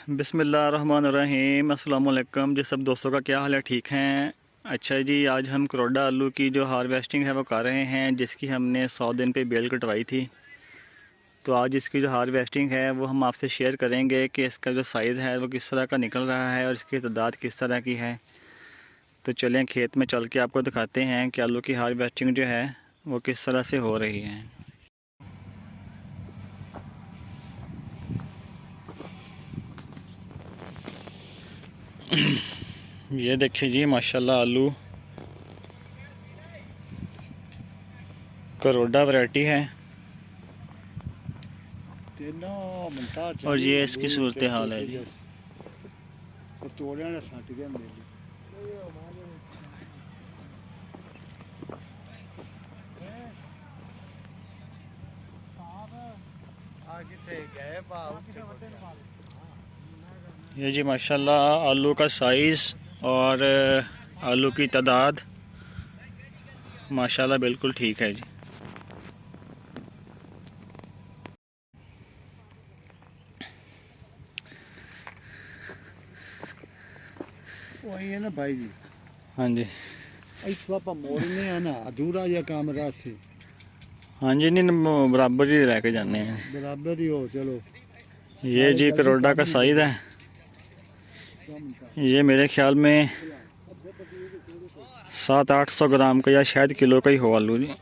बिस्मिल्लाहिर्रहमानिर्रहीम। अस्सलाम वालेकुम जी। सब दोस्तों का क्या हाल है? ठीक हैं? अच्छा जी, आज हम करोड़ा आलू की जो हार्वेस्टिंग है वो कर रहे हैं, जिसकी हमने 100 दिन पे बेल कटवाई थी। तो आज इसकी जो हार्वेस्टिंग है वो हम आपसे शेयर करेंगे कि इसका जो साइज़ है वो किस तरह का निकल रहा है और इसकी तादाद किस तरह की है। तो चलें खेत में चल के आपको दिखाते हैं कि आलू की हार्वेस्टिंग जो है वो किस तरह से हो रही है। ये देखिए जी, माशाल्लाह आलू करोड़ा वैरायटी है और ये इसकी सूरत हाल है जी। ये जी माशाल्लाह आलू का साइज़ और आलू की तादाद माशाल्लाह बिल्कुल ठीक है जी। वही है ना भाई जी। हाँ जी, मोड़ने है ना अधूरा या काम से। हाँ जी, नहीं बराबर ही लेके जाने हैं। बराबर ही हो चलो। ये जी करोड़ा का साइज़ है। ये मेरे ख्याल में 700-800 ग्राम का या शायद किलो का ही हो आलू जी।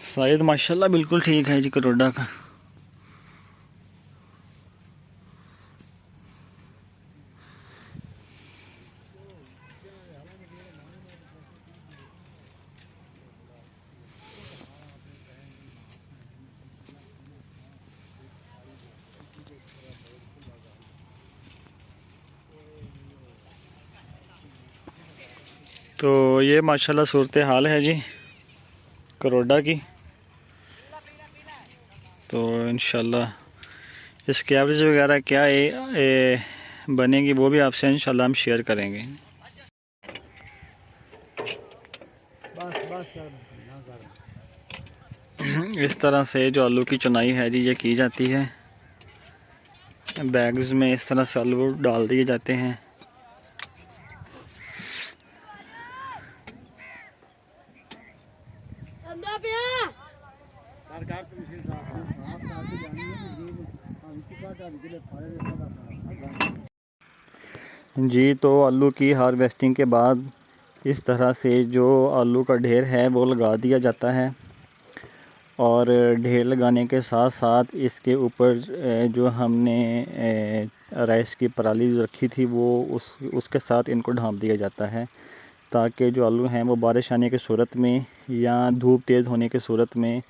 साइज़ माशाल्लाह बिल्कुल ठीक है जी करोड़ा का। तो ये माशाल्लाह सूरत हाल है जी करोड़ा की। तो इंशाल्लाह इसकी एवरेज वगैरह क्या बनेगी वो भी आपसे इंशाल्लाह हम शेयर करेंगे। इस तरह से जो आलू की चुनाई है जी ये की जाती है। बैग्स में इस तरह से आलू डाल दिए जाते हैं। जी, तो आलू की हार्वेस्टिंग के बाद इस तरह से जो आलू का ढेर है वो लगा दिया जाता है और ढेर लगाने के साथ साथ इसके ऊपर जो हमने राइस की पराली रखी थी वो उसके साथ इनको ढाँप दिया जाता है, ताकि जो आलू हैं वो बारिश आने की सूरत में या धूप तेज़ होने की सूरत में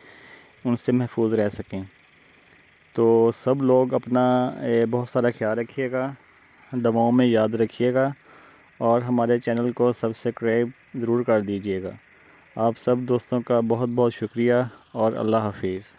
उनसे महफूज रह सकें। तो सब लोग अपना बहुत सारा ख्याल रखिएगा, दवाओं में याद रखिएगा और हमारे चैनल को सब्सक्राइब ज़रूर कर दीजिएगा। आप सब दोस्तों का बहुत बहुत शुक्रिया और अल्लाह हाफिज़।